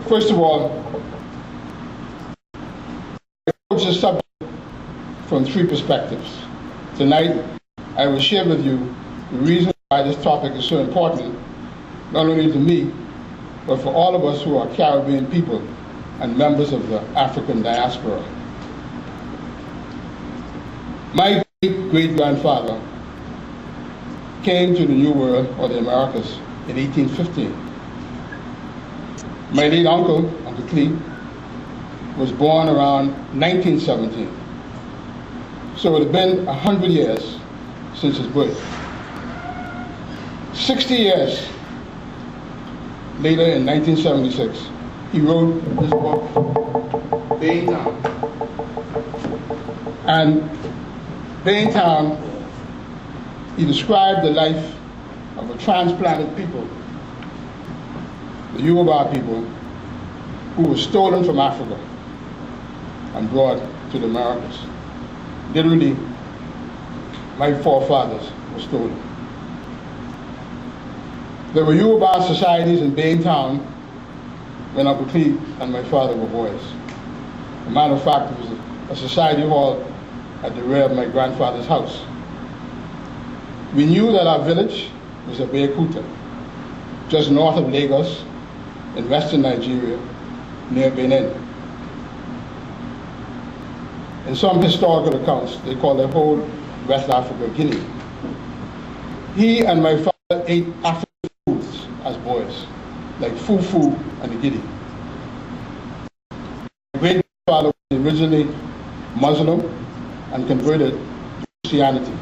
First of all, I approach this subject from three perspectives. Tonight, I will share with you the reason why this topic is so important, not only to me, but for all of us who are Caribbean people and members of the African diaspora. My great-great-grandfather came to the New World, or the Americas, in 1815. My late uncle, Uncle Clee, was born around 1917. So it had been 100 years since his birth. 60 years later, in 1976, he wrote this book, Baytown. And Baytown, he described the life of a transplanted people, the Yoruba people, who were stolen from Africa and brought to the Americas. Literally, my forefathers were stolen. There were Yoruba societies in Baytown when Uncle Clee and my father were boys. As a matter of fact, it was a society hall at the rear of my grandfather's house. We knew that our village was at Beakuta, just north of Lagos, in western Nigeria, near Benin. In some historical accounts, they call the whole West Africa Guinea. He and my father ate African foods as boys, like fufu and igidi. My great-grandfather was originally Muslim and converted to Christianity.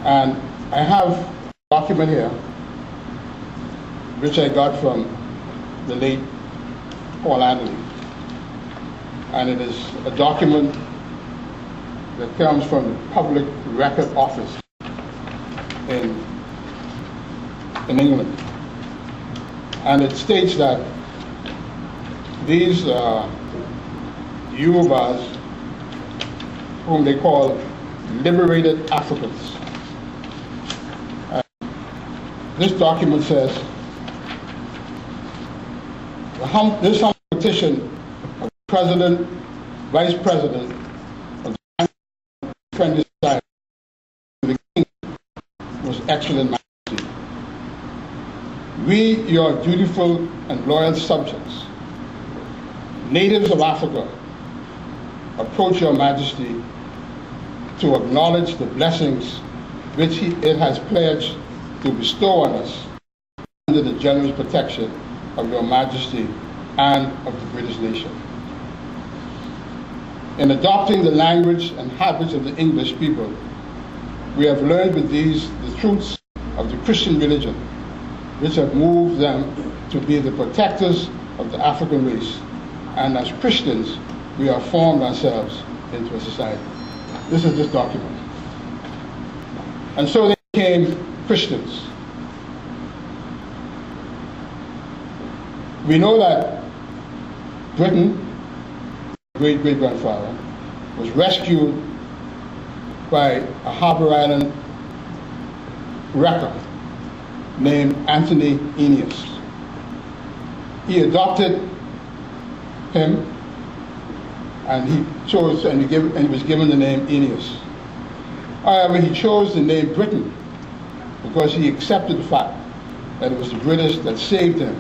And I have a document here, which I got from the late Paul Anthony. And it is a document that comes from the Public Record Office in England. And it states that these Yorubas, whom they call liberated Africans, this document says, this humble petition of the President, Vice President of the Friendly Society to the King was excellent majesty. We, your dutiful and loyal subjects, natives of Africa, approach your majesty to acknowledge the blessings which it has pledged to bestow on us under the generous protection of your majesty and of the British nation. In adopting the language and habits of the English people, we have learned with these the truths of the Christian religion, which have moved them to be the protectors of the African race. And as Christians, we have formed ourselves into a society. This is this document. And so they became Christians. We know that Britain, great-great-grandfather, was rescued by a Harbor Island wrecker named Anthony Eneas. He adopted him, and he was given the name Eneas. However, he chose the name Britain because he accepted the fact that it was the British that saved him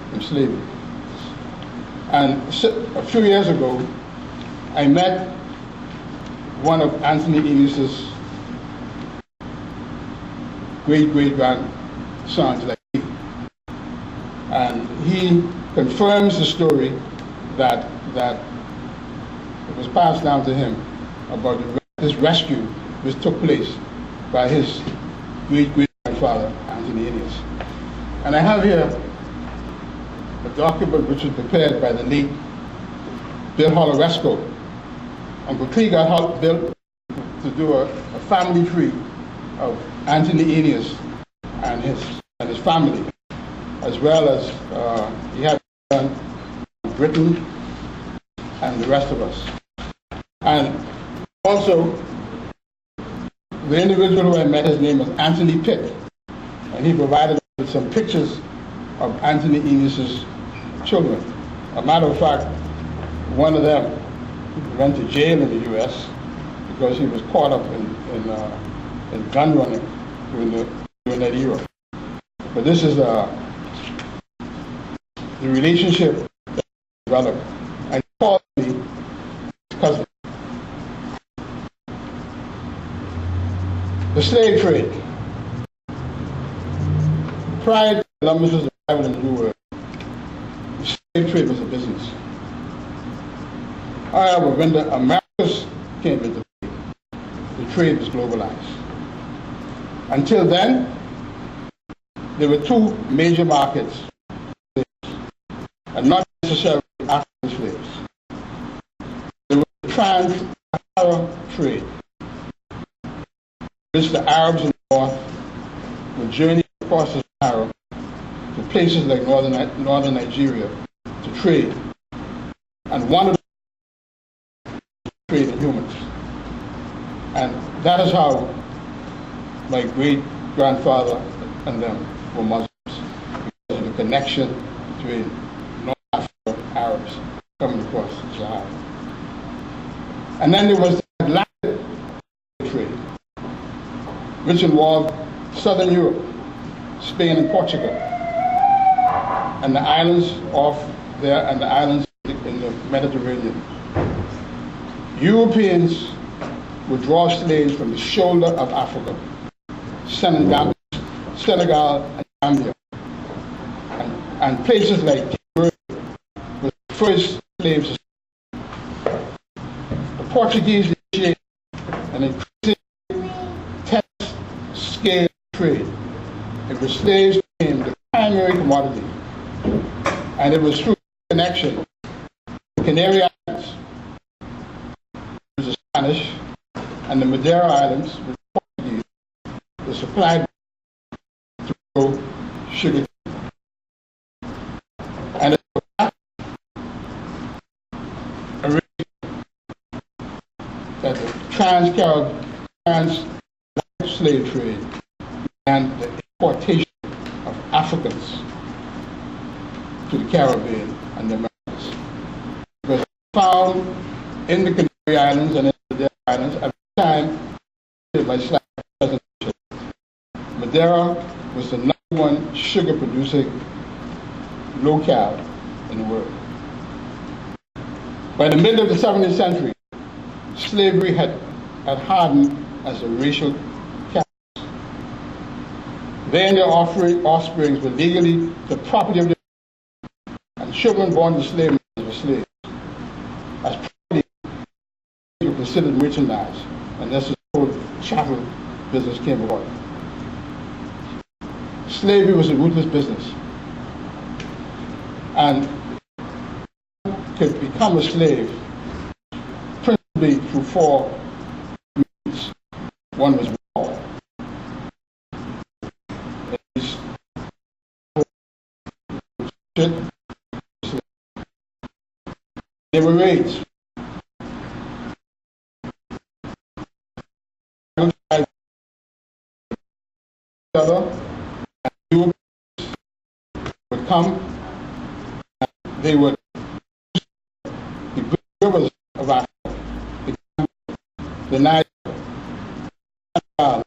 from slavery. And a few years ago, I met one of Anthony Eneas's great-great-grandsons, like me. And he confirms the story that it was passed down to him about this rescue which took place by his great-great-grandfather, Anthony Eneas. And I have here a document which was prepared by the late Bill Holoresco. Uncle Clee got Bill to do a family tree of Anthony Eneas and his family, as well as he had done Britain and the rest of us. And also, the individual who I met, his name was Anthony Pitt, and he provided us with some pictures of Anthony Eneas's children. A matter of fact, one of them went to jail in the U.S. because he was caught up in gun running during that era. But this is the relationship that developed. And he called me his cousin. The slave trade. Prior to Columbus's arrival in the New World, the slave trade was a business. However, when the Americas came into play, the trade was globalized. Until then, there were two major markets, and not necessarily African slaves. There was the trans-Sahara trade, which the Arabs in the north would journey across the Sahara to places like northern Nigeria to trade. And one of them trade in humans. And that is how my great-grandfather and them were Muslims, because of the connection between North African Arabs coming across the Sahara. And then there was the Atlantic trade, which involved Southern Europe, Spain and Portugal, and the islands off there and the islands in the Mediterranean. Europeans would draw slaves from the shoulder of Africa, Senegal and Gambia, and places like Cape were the first slaves. The Portuguese initiated an increasing scale trade. It was slaves became the primary commodity, and it was through connection. The Canary Islands, which was the Spanish, and the Madeira Islands, which the Portuguese, were supplied to grow sugar. And it was that that the trans slave trade and the importation of Africans to the Caribbean and the Americas. It was found in the Canary Islands and in the Madeira Islands at the time by slavery presentation. Madeira was the #1 sugar producing locale in the world. By the middle of the 17th century, slavery had hardened as a racial capitalist. They and their offsprings were legally the property of the and children born to slavery were slaves. As property, they were considered merchandise, and that's the whole chattel business came about. Slavery was a ruthless business, and could become a slave principally through 4 means. One was war. They were raids. Europeans would come, and they would the good rivers of Africa, the Niger, and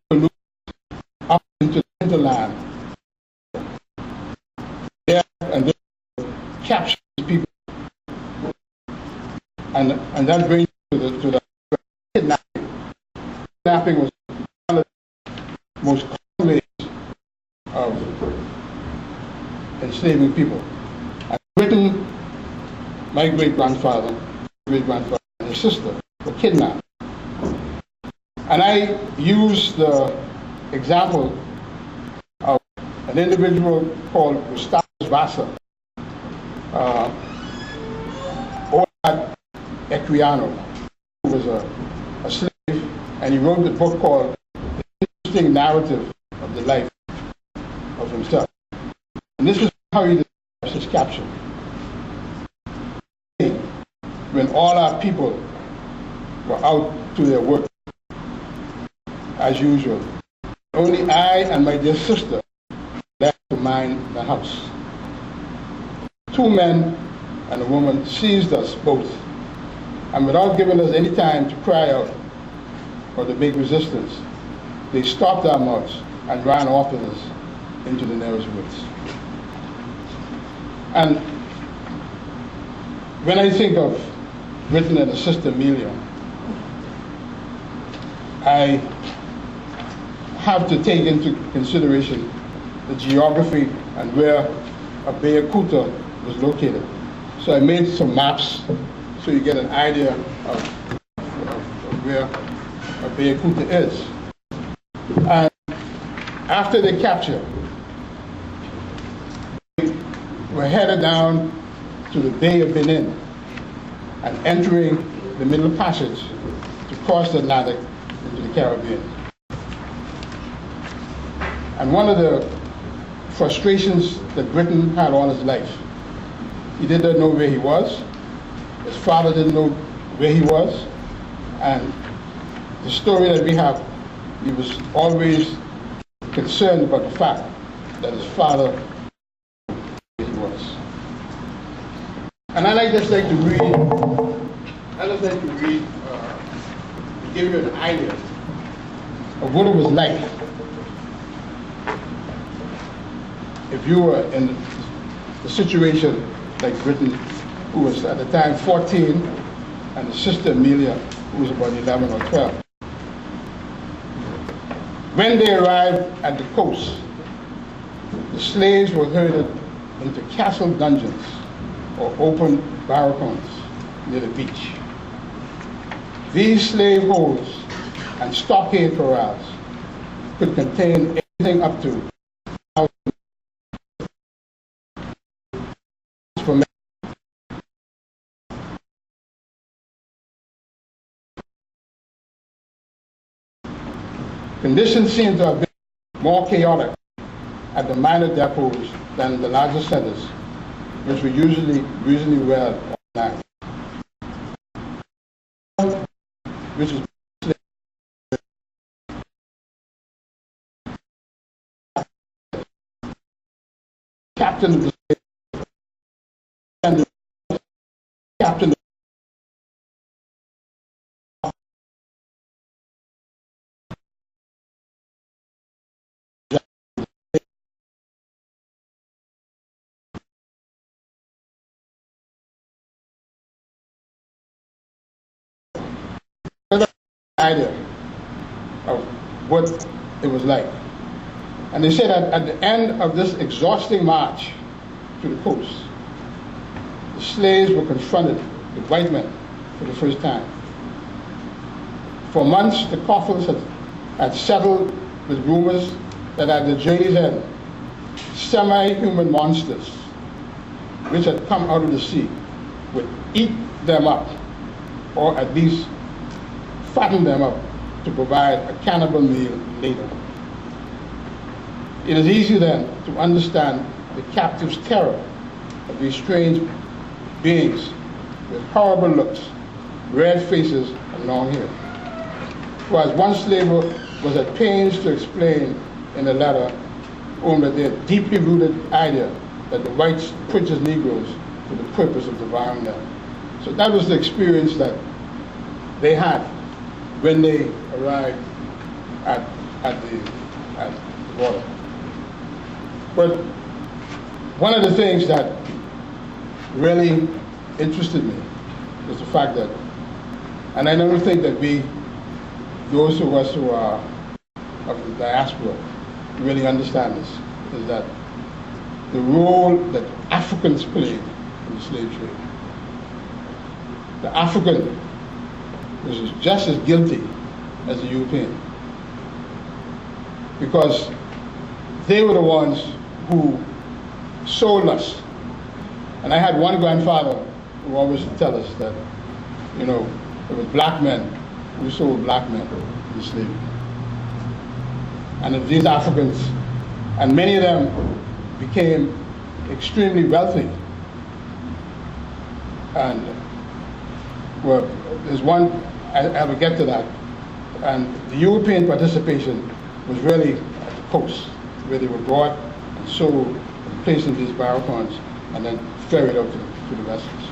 pollute up into the hinterland. There and they capture people, and that brings to the kidnapping. Kidnapping was one of the most common ways of enslaving people. And Britain, my great-grandfather, and his sister were kidnapped. And I used the example of an individual called Gustavus Vassa, Olad Equiano, who was a slave, and he wrote a book called The Interesting Narrative of the Life of Himself. And this is how he describes his capture. When all our people were out to their work, as usual, only I and my dear sister mine the house. 2 men and a woman seized us both, and without giving us any time to cry out or to make resistance, they stopped our mouths and ran off with us into the nearest woods. And when I think of Britain and the Sister Amelia, I have to take into consideration the geography and where Abeokuta was located. So I made some maps so you get an idea of where Abeokuta is. And after the capture, we were headed down to the Bay of Benin and entering the Middle Passage to cross the Atlantic into the Caribbean. And one of the frustrations that Britain had all his life, he did not know where he was, his father didn't know where he was, and the story that we have, he was always concerned about the fact that his father knew where he was. And I just like to read, to give you an idea of what it was like if you were in the situation like Britain, who was at the time 14, and the Sister Amelia, who was about 11 or 12. When they arrived at the coast, the slaves were herded into castle dungeons or open barracons near the beach. These slave holds and stockade corrals could contain anything up to for men. Conditions seem to have been more chaotic at the minor depots than the larger centers, which were usually reasonably well organized. Which is captain of the and the captain idea of what it was like. And they said that at the end of this exhausting march to the coast, the slaves were confronted with white men for the first time. For months, the coffles had settled with rumors that at the journey's end, semi-human monsters, which had come out of the sea, would eat them up, or at least fatten them up to provide a cannibal meal later. It is easy then to understand the captive's terror of these strange beings with horrible looks, red faces, and long hair. For as one slave was at pains to explain in a letter that their deeply rooted idea that the whites purchased Negroes for the purpose of devouring them. So that was the experience that they had when they arrived at the border. But one of the things that really interested me was the fact that, and I don't think that those of us who are of the diaspora, really understand this, is that the role that Africans played in the slave trade. The African was just as guilty as the European, because they were the ones who sold us. And I had one grandfather who always tell us that, it was black men who sold black men in slavery. And if these Africans, and many of them became extremely wealthy. And well, there's one, I will get to that. And the European participation was really at the coast, where they were brought sold, placed in these barracons, and then ferried out to the vessels.